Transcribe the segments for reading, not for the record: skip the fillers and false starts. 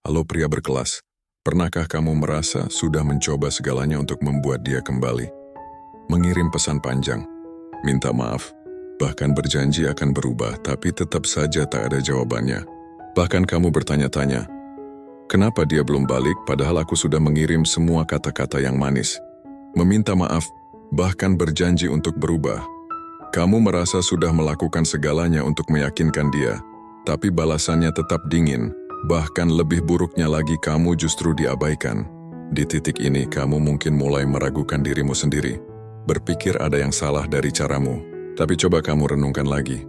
Halo pria berkelas, pernahkah kamu merasa sudah mencoba segalanya untuk membuat dia kembali? Mengirim pesan panjang, minta maaf, bahkan berjanji akan berubah, tapi tetap saja tak ada jawabannya. Bahkan kamu bertanya-tanya, kenapa dia belum balik padahal aku sudah mengirim semua kata-kata yang manis? Meminta maaf, bahkan berjanji untuk berubah. Kamu merasa sudah melakukan segalanya untuk meyakinkan dia, tapi balasannya tetap dingin. Bahkan lebih buruknya lagi, kamu justru diabaikan. Di titik ini, kamu mungkin mulai meragukan dirimu sendiri. Berpikir ada yang salah dari caramu. Tapi coba kamu renungkan lagi.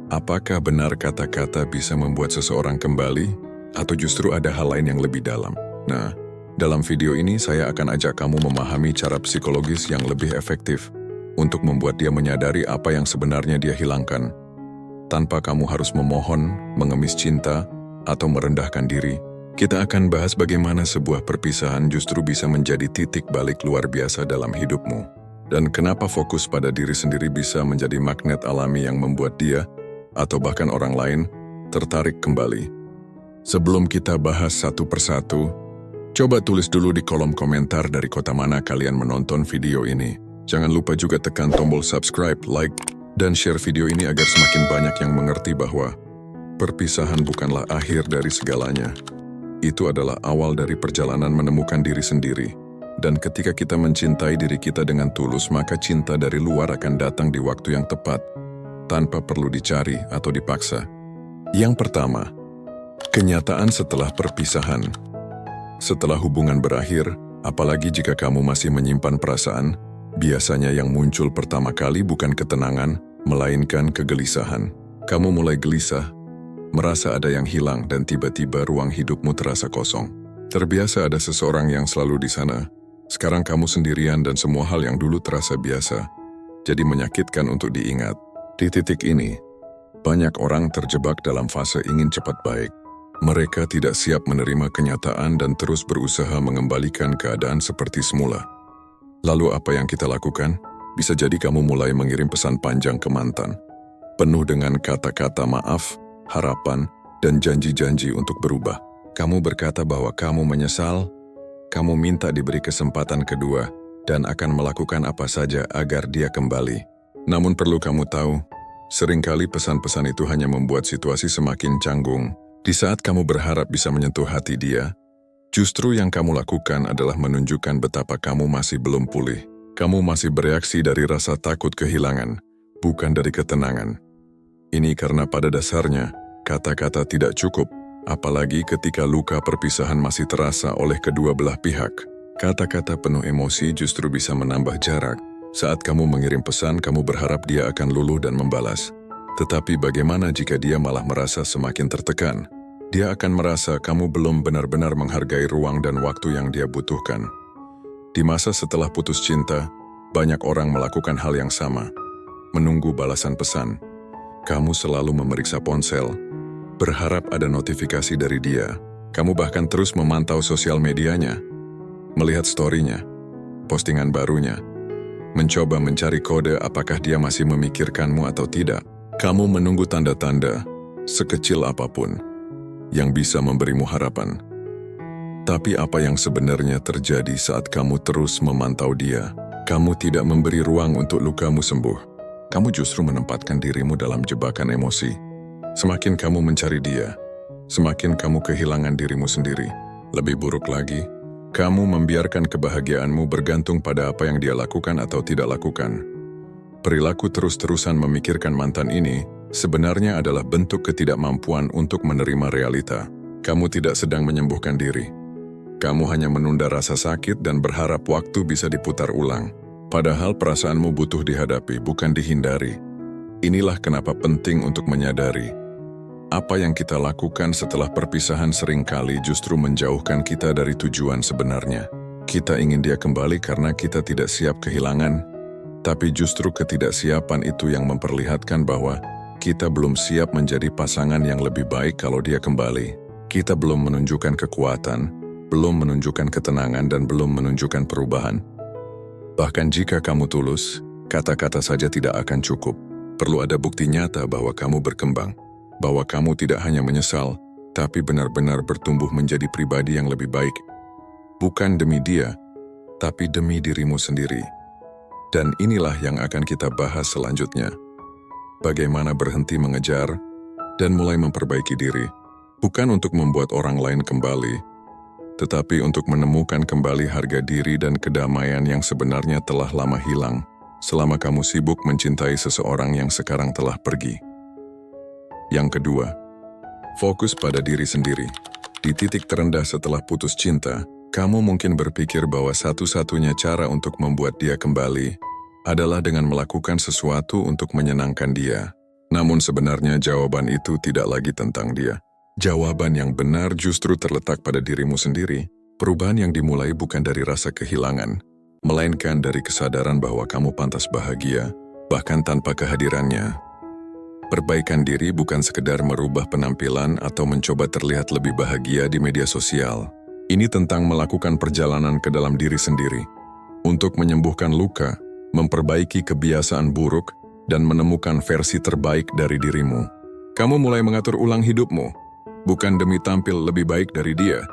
Apakah benar kata-kata bisa membuat seseorang kembali? Atau justru ada hal lain yang lebih dalam? Nah, dalam video ini saya akan ajak kamu memahami cara psikologis yang lebih efektif untuk membuat dia menyadari apa yang sebenarnya dia hilangkan. Tanpa kamu harus memohon, mengemis cinta, atau merendahkan diri, kita akan bahas bagaimana sebuah perpisahan justru bisa menjadi titik balik luar biasa dalam hidupmu. Dan kenapa fokus pada diri sendiri bisa menjadi magnet alami yang membuat dia, atau bahkan orang lain, tertarik kembali. Sebelum kita bahas satu persatu, coba tulis dulu di kolom komentar dari kota mana kalian menonton video ini. Jangan lupa juga tekan tombol subscribe, like, dan share video ini agar semakin banyak yang mengerti bahwa perpisahan bukanlah akhir dari segalanya. Itu adalah awal dari perjalanan menemukan diri sendiri. Dan ketika kita mencintai diri kita dengan tulus, maka cinta dari luar akan datang di waktu yang tepat, tanpa perlu dicari atau dipaksa. Yang pertama, kenyataan setelah perpisahan. Setelah hubungan berakhir, apalagi jika kamu masih menyimpan perasaan, biasanya yang muncul pertama kali bukan ketenangan, melainkan kegelisahan. Kamu mulai gelisah, merasa ada yang hilang, dan tiba-tiba ruang hidupmu terasa kosong. Terbiasa ada seseorang yang selalu di sana. Sekarang kamu sendirian dan semua hal yang dulu terasa biasa, jadi menyakitkan untuk diingat. Di titik ini, banyak orang terjebak dalam fase ingin cepat baik. Mereka tidak siap menerima kenyataan dan terus berusaha mengembalikan keadaan seperti semula. Lalu apa yang kita lakukan? Bisa jadi kamu mulai mengirim pesan panjang ke mantan, penuh dengan kata-kata maaf, harapan, dan janji-janji untuk berubah. Kamu berkata bahwa kamu menyesal, kamu minta diberi kesempatan kedua, dan akan melakukan apa saja agar dia kembali. Namun perlu kamu tahu, seringkali pesan-pesan itu hanya membuat situasi semakin canggung. Di saat kamu berharap bisa menyentuh hati dia, justru yang kamu lakukan adalah menunjukkan betapa kamu masih belum pulih. Kamu masih bereaksi dari rasa takut kehilangan, bukan dari ketenangan. Ini karena pada dasarnya, kata-kata tidak cukup, apalagi ketika luka perpisahan masih terasa oleh kedua belah pihak. Kata-kata penuh emosi justru bisa menambah jarak. Saat kamu mengirim pesan, kamu berharap dia akan luluh dan membalas. Tetapi bagaimana jika dia malah merasa semakin tertekan? Dia akan merasa kamu belum benar-benar menghargai ruang dan waktu yang dia butuhkan. Di masa setelah putus cinta, banyak orang melakukan hal yang sama, menunggu balasan pesan. Kamu selalu memeriksa ponsel, berharap ada notifikasi dari dia. Kamu bahkan terus memantau sosial medianya, melihat story-nya, postingan barunya, mencoba mencari kode apakah dia masih memikirkanmu atau tidak. Kamu menunggu tanda-tanda, sekecil apapun, yang bisa memberimu harapan. Tapi apa yang sebenarnya terjadi saat kamu terus memantau dia? Kamu tidak memberi ruang untuk lukamu sembuh. Kamu justru menempatkan dirimu dalam jebakan emosi. Semakin kamu mencari dia, semakin kamu kehilangan dirimu sendiri. Lebih buruk lagi, kamu membiarkan kebahagiaanmu bergantung pada apa yang dia lakukan atau tidak lakukan. Perilaku terus-terusan memikirkan mantan ini sebenarnya adalah bentuk ketidakmampuan untuk menerima realita. Kamu tidak sedang menyembuhkan diri. Kamu hanya menunda rasa sakit dan berharap waktu bisa diputar ulang. Padahal perasaanmu butuh dihadapi, bukan dihindari. Inilah kenapa penting untuk menyadari. Apa yang kita lakukan setelah perpisahan seringkali justru menjauhkan kita dari tujuan sebenarnya. Kita ingin dia kembali karena kita tidak siap kehilangan, tapi justru ketidaksiapan itu yang memperlihatkan bahwa kita belum siap menjadi pasangan yang lebih baik kalau dia kembali. Kita belum menunjukkan kekuatan, belum menunjukkan ketenangan, dan belum menunjukkan perubahan. Bahkan jika kamu tulus, kata-kata saja tidak akan cukup. Perlu ada bukti nyata bahwa kamu berkembang, bahwa kamu tidak hanya menyesal, tapi benar-benar bertumbuh menjadi pribadi yang lebih baik. Bukan demi dia, tapi demi dirimu sendiri. Dan inilah yang akan kita bahas selanjutnya. Bagaimana berhenti mengejar dan mulai memperbaiki diri. Bukan untuk membuat orang lain kembali, tetapi untuk menemukan kembali harga diri dan kedamaian yang sebenarnya telah lama hilang selama kamu sibuk mencintai seseorang yang sekarang telah pergi. Yang kedua, fokus pada diri sendiri. Di titik terendah setelah putus cinta, kamu mungkin berpikir bahwa satu-satunya cara untuk membuat dia kembali adalah dengan melakukan sesuatu untuk menyenangkan dia. Namun sebenarnya jawaban itu tidak lagi tentang dia. Jawaban yang benar justru terletak pada dirimu sendiri. Perubahan yang dimulai bukan dari rasa kehilangan, melainkan dari kesadaran bahwa kamu pantas bahagia, bahkan tanpa kehadirannya. Perbaikan diri bukan sekedar merubah penampilan atau mencoba terlihat lebih bahagia di media sosial. Ini tentang melakukan perjalanan ke dalam diri sendiri, untuk menyembuhkan luka, memperbaiki kebiasaan buruk, dan menemukan versi terbaik dari dirimu. Kamu mulai mengatur ulang hidupmu, bukan demi tampil lebih baik dari dia,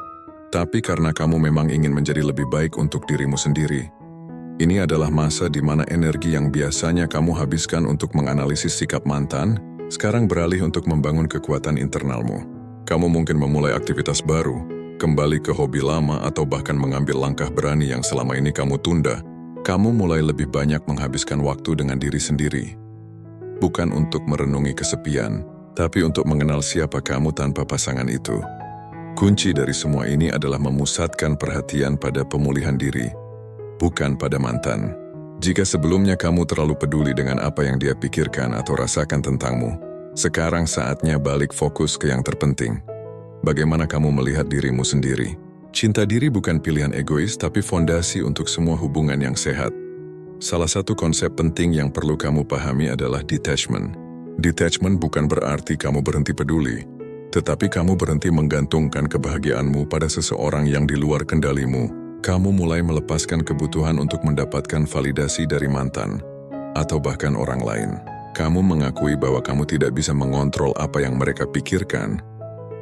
tapi karena kamu memang ingin menjadi lebih baik untuk dirimu sendiri. Ini adalah masa di mana energi yang biasanya kamu habiskan untuk menganalisis sikap mantan, sekarang beralih untuk membangun kekuatan internalmu. Kamu mungkin memulai aktivitas baru, kembali ke hobi lama, atau bahkan mengambil langkah berani yang selama ini kamu tunda. Kamu mulai lebih banyak menghabiskan waktu dengan diri sendiri. Bukan untuk merenungi kesepian, tapi untuk mengenal siapa kamu tanpa pasangan itu. Kunci dari semua ini adalah memusatkan perhatian pada pemulihan diri, bukan pada mantan. Jika sebelumnya kamu terlalu peduli dengan apa yang dia pikirkan atau rasakan tentangmu, sekarang saatnya balik fokus ke yang terpenting. Bagaimana kamu melihat dirimu sendiri? Cinta diri bukan pilihan egois, tapi fondasi untuk semua hubungan yang sehat. Salah satu konsep penting yang perlu kamu pahami adalah detachment. Detachment bukan berarti kamu berhenti peduli, tetapi kamu berhenti menggantungkan kebahagiaanmu pada seseorang yang di luar kendalimu. Kamu mulai melepaskan kebutuhan untuk mendapatkan validasi dari mantan, atau bahkan orang lain. Kamu mengakui bahwa kamu tidak bisa mengontrol apa yang mereka pikirkan,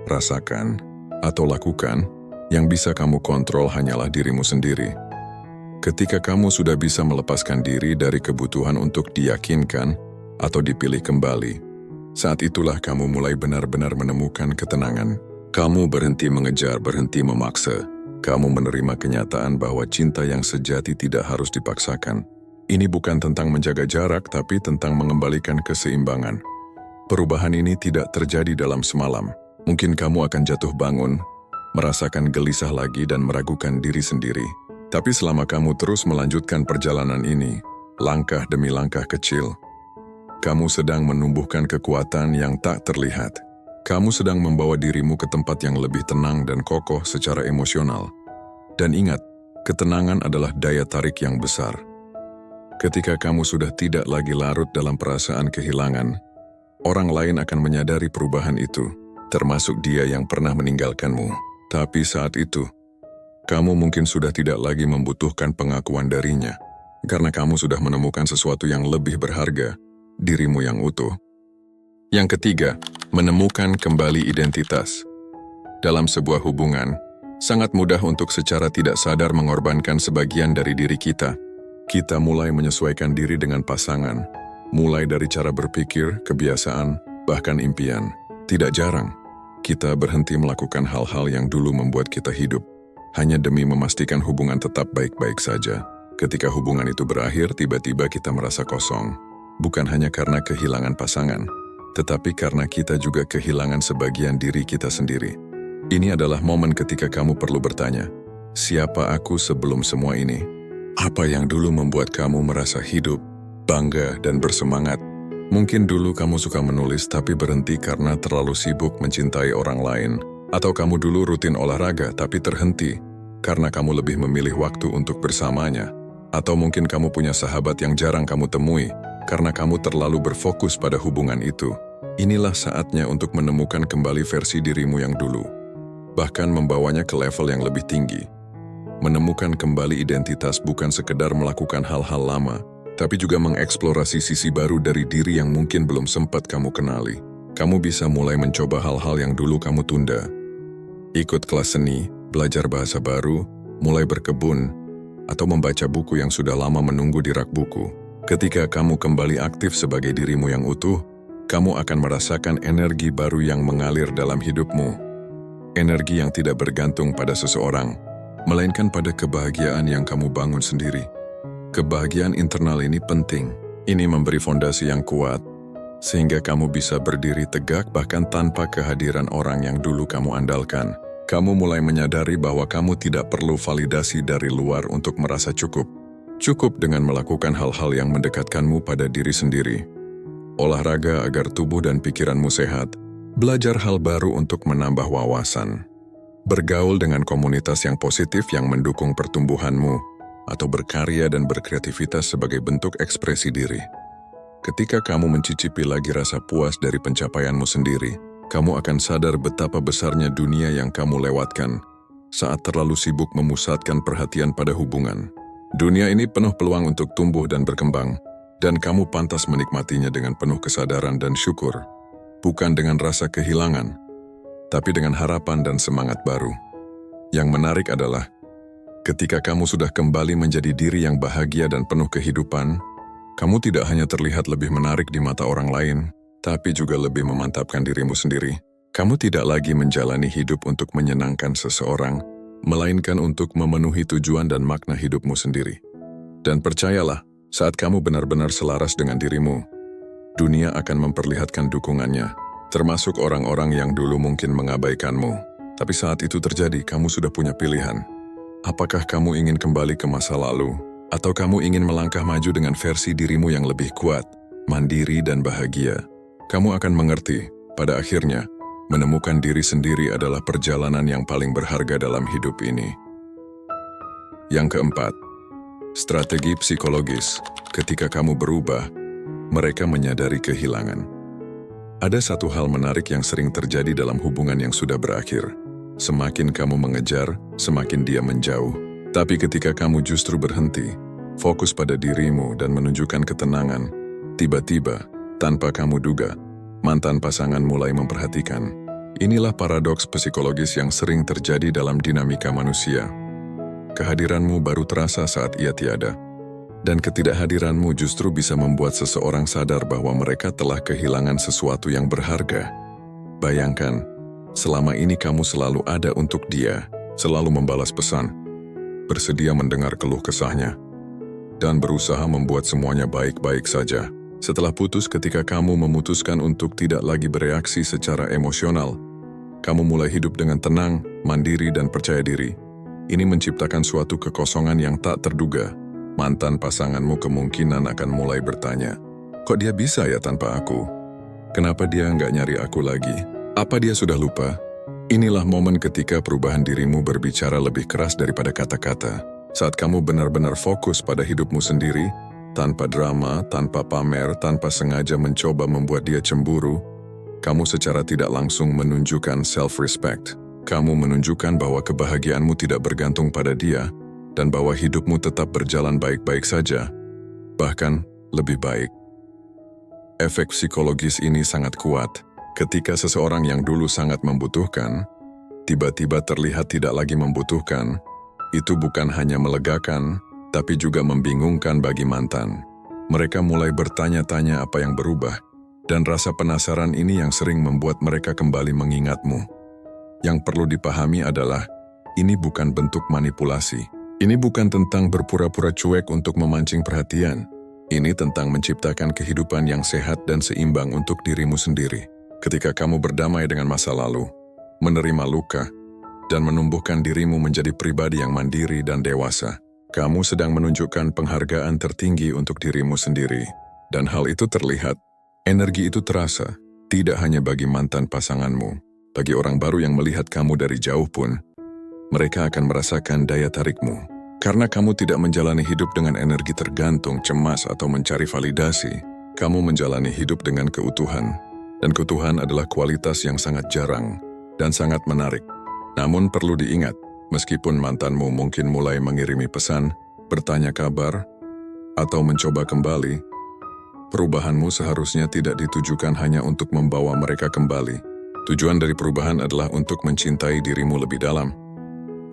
rasakan, atau lakukan. Yang bisa kamu kontrol hanyalah dirimu sendiri. Ketika kamu sudah bisa melepaskan diri dari kebutuhan untuk diyakinkan atau dipilih kembali, saat itulah kamu mulai benar-benar menemukan ketenangan. Kamu berhenti mengejar, berhenti memaksa. Kamu menerima kenyataan bahwa cinta yang sejati tidak harus dipaksakan. Ini bukan tentang menjaga jarak, tapi tentang mengembalikan keseimbangan. Perubahan ini tidak terjadi dalam semalam. Mungkin kamu akan jatuh bangun, merasakan gelisah lagi dan meragukan diri sendiri. Tapi selama kamu terus melanjutkan perjalanan ini, langkah demi langkah kecil, kamu sedang menumbuhkan kekuatan yang tak terlihat. Kamu sedang membawa dirimu ke tempat yang lebih tenang dan kokoh secara emosional. Dan ingat, ketenangan adalah daya tarik yang besar. Ketika kamu sudah tidak lagi larut dalam perasaan kehilangan, orang lain akan menyadari perubahan itu, termasuk dia yang pernah meninggalkanmu. Tapi saat itu, kamu mungkin sudah tidak lagi membutuhkan pengakuan darinya, karena kamu sudah menemukan sesuatu yang lebih berharga, dirimu yang utuh. Yang ketiga, menemukan kembali identitas. Dalam sebuah hubungan, sangat mudah untuk secara tidak sadar mengorbankan sebagian dari diri kita. Kita mulai menyesuaikan diri dengan pasangan, mulai dari cara berpikir, kebiasaan, bahkan impian. Tidak jarang, kita berhenti melakukan hal-hal yang dulu membuat kita hidup, hanya demi memastikan hubungan tetap baik-baik saja. Ketika hubungan itu berakhir, tiba-tiba kita merasa kosong. Bukan hanya karena kehilangan pasangan, tetapi karena kita juga kehilangan sebagian diri kita sendiri. Ini adalah momen ketika kamu perlu bertanya, siapa aku sebelum semua ini? Apa yang dulu membuat kamu merasa hidup, bangga, dan bersemangat? Mungkin dulu kamu suka menulis tapi berhenti karena terlalu sibuk mencintai orang lain. Atau kamu dulu rutin olahraga tapi terhenti karena kamu lebih memilih waktu untuk bersamanya. Atau mungkin kamu punya sahabat yang jarang kamu temui karena kamu terlalu berfokus pada hubungan itu. Inilah saatnya untuk menemukan kembali versi dirimu yang dulu, bahkan membawanya ke level yang lebih tinggi. Menemukan kembali identitas bukan sekedar melakukan hal-hal lama, tapi juga mengeksplorasi sisi baru dari diri yang mungkin belum sempat kamu kenali. Kamu bisa mulai mencoba hal-hal yang dulu kamu tunda. Ikut kelas seni, belajar bahasa baru, mulai berkebun, atau membaca buku yang sudah lama menunggu di rak buku. Ketika kamu kembali aktif sebagai dirimu yang utuh, kamu akan merasakan energi baru yang mengalir dalam hidupmu. Energi yang tidak bergantung pada seseorang, melainkan pada kebahagiaan yang kamu bangun sendiri. Kebahagiaan internal ini penting. Ini memberi fondasi yang kuat, sehingga kamu bisa berdiri tegak bahkan tanpa kehadiran orang yang dulu kamu andalkan. Kamu mulai menyadari bahwa kamu tidak perlu validasi dari luar untuk merasa cukup. Cukup dengan melakukan hal-hal yang mendekatkanmu pada diri sendiri. Olahraga agar tubuh dan pikiranmu sehat. Belajar hal baru untuk menambah wawasan. Bergaul dengan komunitas yang positif yang mendukung pertumbuhanmu, atau berkarya dan berkreativitas sebagai bentuk ekspresi diri. Ketika kamu mencicipi lagi rasa puas dari pencapaianmu sendiri, kamu akan sadar betapa besarnya dunia yang kamu lewatkan saat terlalu sibuk memusatkan perhatian pada hubungan. Dunia ini penuh peluang untuk tumbuh dan berkembang, dan kamu pantas menikmatinya dengan penuh kesadaran dan syukur, bukan dengan rasa kehilangan, tapi dengan harapan dan semangat baru. Yang menarik adalah, ketika kamu sudah kembali menjadi diri yang bahagia dan penuh kehidupan, kamu tidak hanya terlihat lebih menarik di mata orang lain, tapi juga lebih memantapkan dirimu sendiri. Kamu tidak lagi menjalani hidup untuk menyenangkan seseorang, melainkan untuk memenuhi tujuan dan makna hidupmu sendiri. Dan percayalah, saat kamu benar-benar selaras dengan dirimu, dunia akan memperlihatkan dukungannya, termasuk orang-orang yang dulu mungkin mengabaikanmu. Tapi saat itu terjadi, kamu sudah punya pilihan. Apakah kamu ingin kembali ke masa lalu, atau kamu ingin melangkah maju dengan versi dirimu yang lebih kuat, mandiri, dan bahagia? Kamu akan mengerti, pada akhirnya, menemukan diri sendiri adalah perjalanan yang paling berharga dalam hidup ini. Yang keempat, strategi psikologis. Ketika kamu berubah, mereka menyadari kehilangan. Ada satu hal menarik yang sering terjadi dalam hubungan yang sudah berakhir. Semakin kamu mengejar, semakin dia menjauh. Tapi ketika kamu justru berhenti, fokus pada dirimu dan menunjukkan ketenangan, tiba-tiba, tanpa kamu duga, mantan pasangan mulai memperhatikan. Inilah paradoks psikologis yang sering terjadi dalam dinamika manusia. Kehadiranmu baru terasa saat ia tiada, dan ketidakhadiranmu justru bisa membuat seseorang sadar bahwa mereka telah kehilangan sesuatu yang berharga. Bayangkan, selama ini kamu selalu ada untuk dia, selalu membalas pesan, bersedia mendengar keluh kesahnya, dan berusaha membuat semuanya baik-baik saja. Setelah putus, ketika kamu memutuskan untuk tidak lagi bereaksi secara emosional, kamu mulai hidup dengan tenang, mandiri, dan percaya diri. Ini menciptakan suatu kekosongan yang tak terduga. Mantan pasanganmu kemungkinan akan mulai bertanya, "Kok dia bisa ya tanpa aku? Kenapa dia nggak nyari aku lagi? Apa dia sudah lupa?" Inilah momen ketika perubahan dirimu berbicara lebih keras daripada kata-kata. Saat kamu benar-benar fokus pada hidupmu sendiri, tanpa drama, tanpa pamer, tanpa sengaja mencoba membuat dia cemburu, kamu secara tidak langsung menunjukkan self-respect. Kamu menunjukkan bahwa kebahagiaanmu tidak bergantung pada dia, dan bahwa hidupmu tetap berjalan baik-baik saja, bahkan lebih baik. Efek psikologis ini sangat kuat. Ketika seseorang yang dulu sangat membutuhkan, tiba-tiba terlihat tidak lagi membutuhkan, itu bukan hanya melegakan, tapi juga membingungkan bagi mantan. Mereka mulai bertanya-tanya apa yang berubah, dan rasa penasaran ini yang sering membuat mereka kembali mengingatmu. Yang perlu dipahami adalah, ini bukan bentuk manipulasi. Ini bukan tentang berpura-pura cuek untuk memancing perhatian. Ini tentang menciptakan kehidupan yang sehat dan seimbang untuk dirimu sendiri. Ketika kamu berdamai dengan masa lalu, menerima luka, dan menumbuhkan dirimu menjadi pribadi yang mandiri dan dewasa, kamu sedang menunjukkan penghargaan tertinggi untuk dirimu sendiri. Dan hal itu terlihat. Energi itu terasa, tidak hanya bagi mantan pasanganmu. Bagi orang baru yang melihat kamu dari jauh pun, mereka akan merasakan daya tarikmu. Karena kamu tidak menjalani hidup dengan energi tergantung, cemas, atau mencari validasi. Kamu menjalani hidup dengan keutuhan. Dan keutuhan adalah kualitas yang sangat jarang dan sangat menarik. Namun perlu diingat, meskipun mantanmu mungkin mulai mengirimi pesan, bertanya kabar, atau mencoba kembali, Perubahanmu seharusnya tidak ditujukan hanya untuk membawa mereka kembali. Tujuan dari perubahan adalah untuk mencintai dirimu lebih dalam,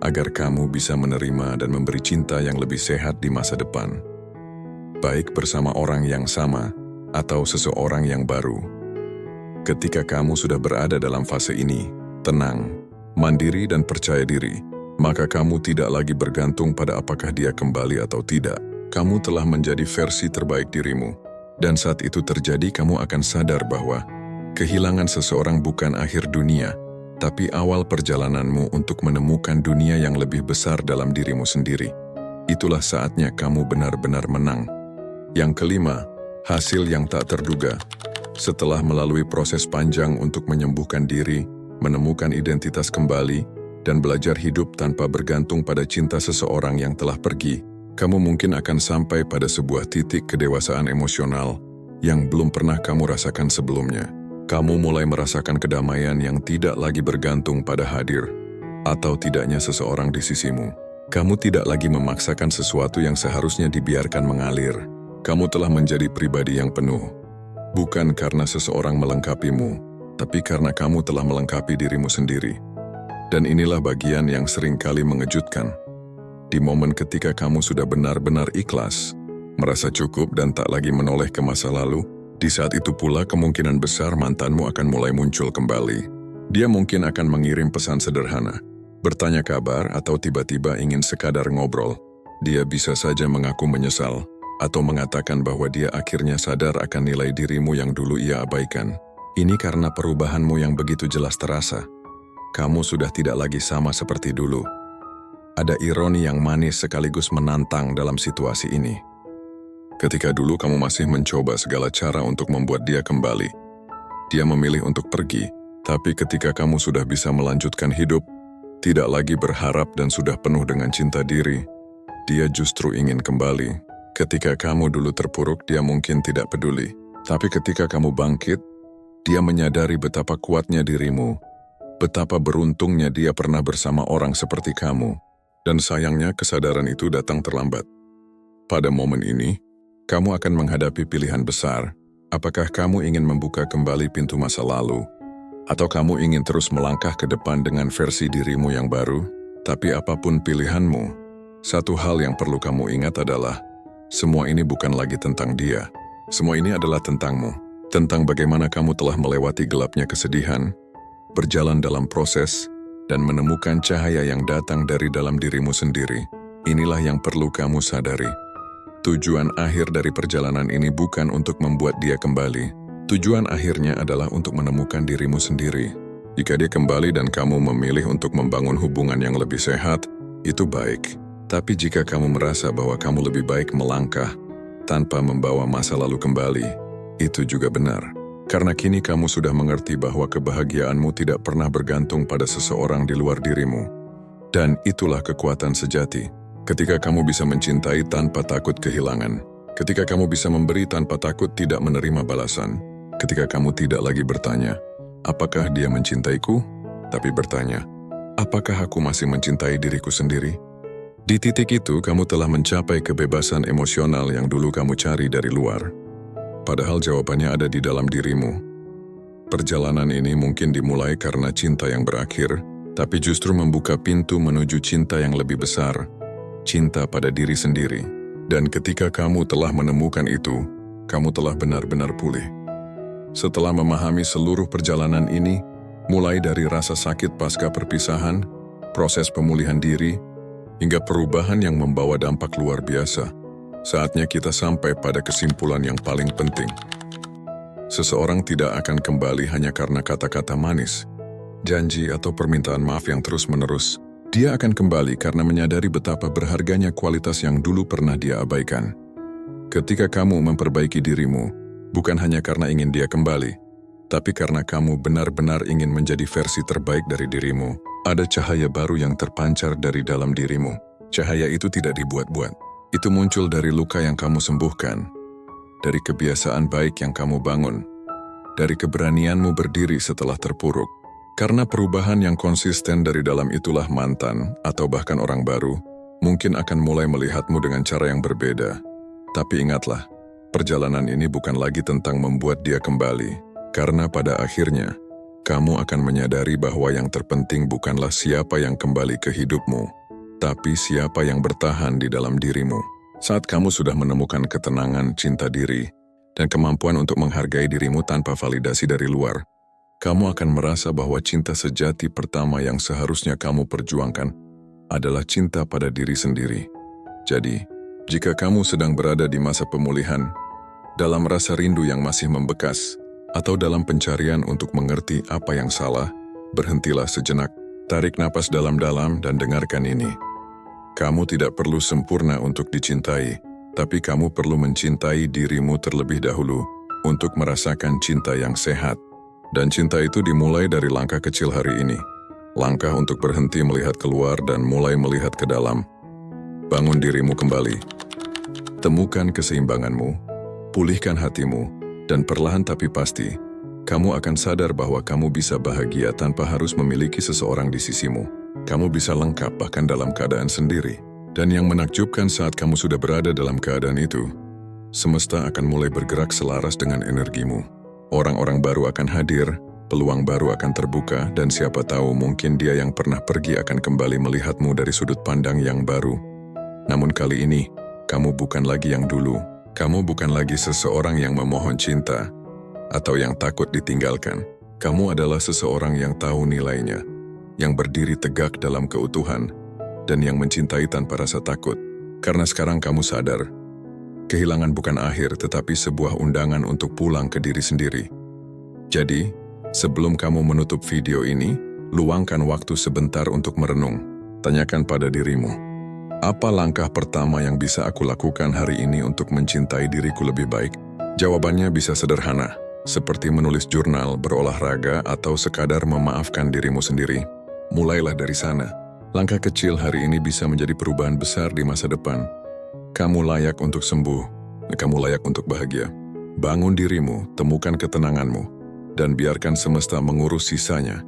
agar kamu bisa menerima dan memberi cinta yang lebih sehat di masa depan. Baik bersama orang yang sama atau seseorang yang baru. Ketika kamu sudah berada dalam fase ini, tenang, mandiri dan percaya diri, maka kamu tidak lagi bergantung pada apakah dia kembali atau tidak. Kamu telah menjadi versi terbaik dirimu. Dan saat itu terjadi, kamu akan sadar bahwa kehilangan seseorang bukan akhir dunia, tapi awal perjalananmu untuk menemukan dunia yang lebih besar dalam dirimu sendiri. Itulah saatnya kamu benar-benar menang. Yang kelima, hasil yang tak terduga. Setelah melalui proses panjang untuk menyembuhkan diri, menemukan identitas kembali, dan belajar hidup tanpa bergantung pada cinta seseorang yang telah pergi, kamu mungkin akan sampai pada sebuah titik kedewasaan emosional yang belum pernah kamu rasakan sebelumnya. Kamu mulai merasakan kedamaian yang tidak lagi bergantung pada hadir atau tidaknya seseorang di sisimu. Kamu tidak lagi memaksakan sesuatu yang seharusnya dibiarkan mengalir. Kamu telah menjadi pribadi yang penuh, bukan karena seseorang melengkapimu, tapi karena kamu telah melengkapi dirimu sendiri. Dan inilah bagian yang seringkali mengejutkan. Di momen ketika kamu sudah benar-benar ikhlas, merasa cukup dan tak lagi menoleh ke masa lalu, di saat itu pula kemungkinan besar mantanmu akan mulai muncul kembali. Dia mungkin akan mengirim pesan sederhana, bertanya kabar atau tiba-tiba ingin sekadar ngobrol. Dia bisa saja mengaku menyesal, atau mengatakan bahwa dia akhirnya sadar akan nilai dirimu yang dulu ia abaikan. Ini karena perubahanmu yang begitu jelas terasa. Kamu sudah tidak lagi sama seperti dulu. Ada ironi yang manis sekaligus menantang dalam situasi ini. Ketika dulu kamu masih mencoba segala cara untuk membuat dia kembali, dia memilih untuk pergi. Tapi ketika kamu sudah bisa melanjutkan hidup, tidak lagi berharap dan sudah penuh dengan cinta diri, dia justru ingin kembali. Ketika kamu dulu terpuruk, dia mungkin tidak peduli. Tapi ketika kamu bangkit, dia menyadari betapa kuatnya dirimu, betapa beruntungnya dia pernah bersama orang seperti kamu. Dan sayangnya kesadaran itu datang terlambat. Pada momen ini, kamu akan menghadapi pilihan besar. Apakah kamu ingin membuka kembali pintu masa lalu? Atau kamu ingin terus melangkah ke depan dengan versi dirimu yang baru? Tapi apapun pilihanmu, satu hal yang perlu kamu ingat adalah, semua ini bukan lagi tentang dia. Semua ini adalah tentangmu. Tentang bagaimana kamu telah melewati gelapnya kesedihan, berjalan dalam proses, dan menemukan cahaya yang datang dari dalam dirimu sendiri. Inilah yang perlu kamu sadari. Tujuan akhir dari perjalanan ini bukan untuk membuat dia kembali. Tujuan akhirnya adalah untuk menemukan dirimu sendiri. Jika dia kembali dan kamu memilih untuk membangun hubungan yang lebih sehat, itu baik. Tapi jika kamu merasa bahwa kamu lebih baik melangkah tanpa membawa masa lalu kembali, itu juga benar. Karena kini kamu sudah mengerti bahwa kebahagiaanmu tidak pernah bergantung pada seseorang di luar dirimu. Dan itulah kekuatan sejati. Ketika kamu bisa mencintai tanpa takut kehilangan. Ketika kamu bisa memberi tanpa takut tidak menerima balasan. Ketika kamu tidak lagi bertanya, apakah dia mencintaiku? Tapi bertanya, apakah aku masih mencintai diriku sendiri? Di titik itu kamu telah mencapai kebebasan emosional yang dulu kamu cari dari luar. Padahal jawabannya ada di dalam dirimu. Perjalanan ini mungkin dimulai karena cinta yang berakhir, tapi justru membuka pintu menuju cinta yang lebih besar, cinta pada diri sendiri. Dan ketika kamu telah menemukan itu, kamu telah benar-benar pulih. Setelah memahami seluruh perjalanan ini, mulai dari rasa sakit pasca perpisahan, proses pemulihan diri, hingga perubahan yang membawa dampak luar biasa, saatnya kita sampai pada kesimpulan yang paling penting. Seseorang tidak akan kembali hanya karena kata-kata manis, janji atau permintaan maaf yang terus-menerus. Dia akan kembali karena menyadari betapa berharganya kualitas yang dulu pernah dia abaikan. Ketika kamu memperbaiki dirimu, bukan hanya karena ingin dia kembali, tapi karena kamu benar-benar ingin menjadi versi terbaik dari dirimu, ada cahaya baru yang terpancar dari dalam dirimu. Cahaya itu tidak dibuat-buat. Itu muncul dari luka yang kamu sembuhkan, dari kebiasaan baik yang kamu bangun, dari keberanianmu berdiri setelah terpuruk. Karena perubahan yang konsisten dari dalam itulah mantan atau bahkan orang baru mungkin akan mulai melihatmu dengan cara yang berbeda. Tapi ingatlah, Perjalanan ini bukan lagi tentang membuat dia kembali, karena pada akhirnya, kamu akan menyadari bahwa yang terpenting bukanlah siapa yang kembali ke hidupmu, tapi siapa yang bertahan di dalam dirimu. Saat kamu sudah menemukan ketenangan, cinta diri, dan kemampuan untuk menghargai dirimu tanpa validasi dari luar, kamu akan merasa bahwa cinta sejati pertama yang seharusnya kamu perjuangkan adalah cinta pada diri sendiri. Jadi, jika kamu sedang berada di masa pemulihan, dalam rasa rindu yang masih membekas, atau dalam pencarian untuk mengerti apa yang salah, berhentilah sejenak, tarik napas dalam-dalam dan dengarkan ini. Kamu tidak perlu sempurna untuk dicintai, tapi kamu perlu mencintai dirimu terlebih dahulu untuk merasakan cinta yang sehat. Dan cinta itu dimulai dari langkah kecil hari ini. Langkah untuk berhenti melihat keluar dan mulai melihat ke dalam. Bangun dirimu kembali. Temukan keseimbanganmu, pulihkan hatimu, dan perlahan tapi pasti, kamu akan sadar bahwa kamu bisa bahagia tanpa harus memiliki seseorang di sisimu. Kamu bisa lengkap bahkan dalam keadaan sendiri. Dan yang menakjubkan saat kamu sudah berada dalam keadaan itu, semesta akan mulai bergerak selaras dengan energimu. Orang-orang baru akan hadir, peluang baru akan terbuka, dan siapa tahu mungkin dia yang pernah pergi akan kembali melihatmu dari sudut pandang yang baru. Namun kali ini, kamu bukan lagi yang dulu. Kamu bukan lagi seseorang yang memohon cinta atau yang takut ditinggalkan. Kamu adalah seseorang yang tahu nilainya, yang berdiri tegak dalam keutuhan, dan yang mencintai tanpa rasa takut. Karena sekarang kamu sadar, kehilangan bukan akhir tetapi sebuah undangan untuk pulang ke diri sendiri. Jadi, sebelum kamu menutup video ini, luangkan waktu sebentar untuk merenung. Tanyakan pada dirimu, apa langkah pertama yang bisa aku lakukan hari ini untuk mencintai diriku lebih baik? Jawabannya bisa sederhana, seperti menulis jurnal, berolahraga, atau sekadar memaafkan dirimu sendiri. Mulailah dari sana. Langkah kecil hari ini bisa menjadi perubahan besar di masa depan. Kamu layak untuk sembuh, kamu layak untuk bahagia. Bangun dirimu, temukan ketenanganmu, dan biarkan semesta mengurus sisanya.